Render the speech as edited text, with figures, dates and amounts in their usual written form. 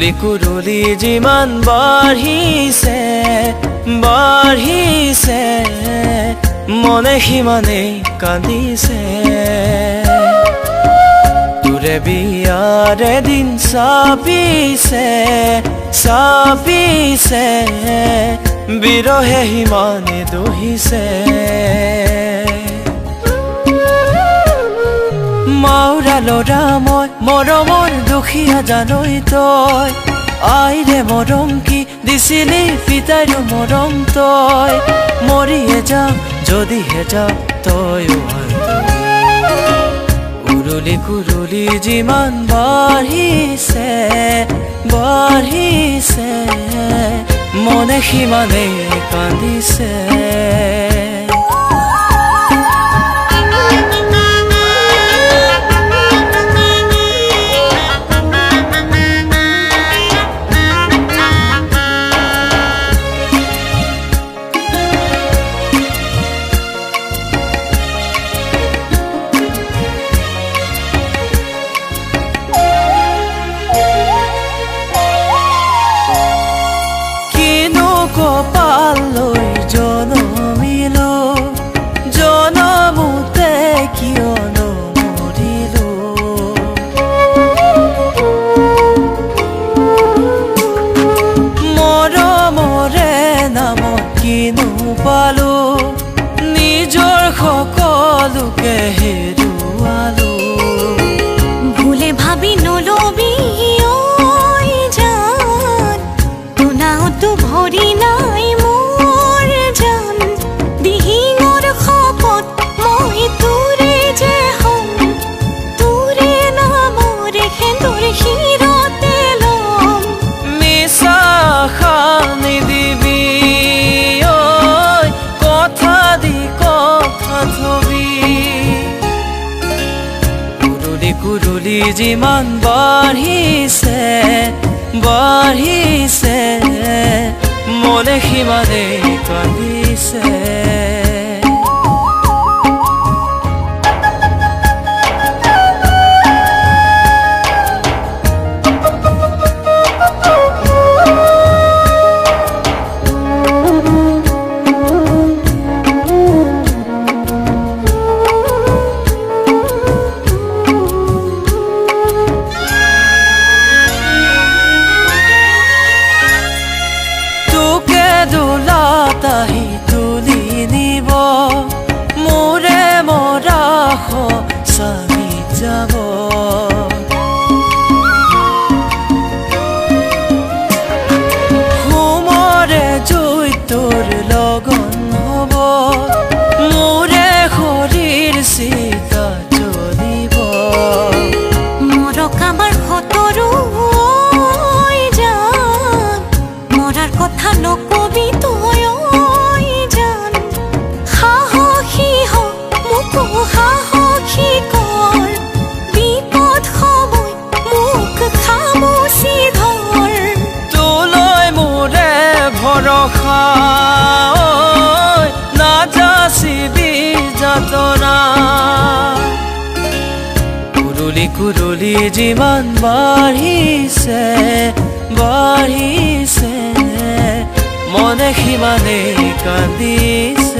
কুৰুলি কুৰুলি যিমান বাঢ়িছে বাঢ়িছে মনে সিমানেই কান্দিছে তোৰে বিয়াৰে দিন চাপিছে চাপিছে বিৰহে সিমানে দহিছে মাউৰা ল'ৰা মই মৰমৰ দুখীয়া জানৈ তই আইৰে মৰম কি দিছিলি পিতাইৰো মৰম তই মৰিয়ে যাম যদিহে যাম তই কুৰুলি কুৰুলি যিমান বাঢ়িছে বাঢ়িছে মনে সিমানেই কান্দিছে কপাল লৈ জনমিলো জনমুতে কিয় নমৰিলো মৰমৰে নামত কিনো পালো নিজৰ সকলোকে হেৰুৱালো ভুলে ভাবি নলবি ভৰি নাই মোৰ জান দিহিঙৰ শপত মই তোৰে যে হম তোৰে নামৰ সেন্দুৰ শিৰতে লম মিছা আশা নিদিবি ঐ কথা দি কথা থবি কুৰুলি কুৰুলি যিমান বাঢ়িছে বাঢ়িছে মনে সিমানেই কান্দিছে তাহি তুলি নিব মোৰে মৰা চামি যাব হোমৰে জুই তোৰ লগন হ'ব মোৰে শৰীৰ চিতা জ্বলিব মৰকাবাৰ সতৰো জান মৰাৰ কথা নকবি তই সাহসী কৰ বিপদ সময় মোক খামুচি ধৰ তোলৈ মোৰে ভৰসা নাযাচিবি যাতনা কুৰুলি কুৰুলি যিমান বাঢ়িছে বাঢ়িছে মনে সিমানেই কান্দিছে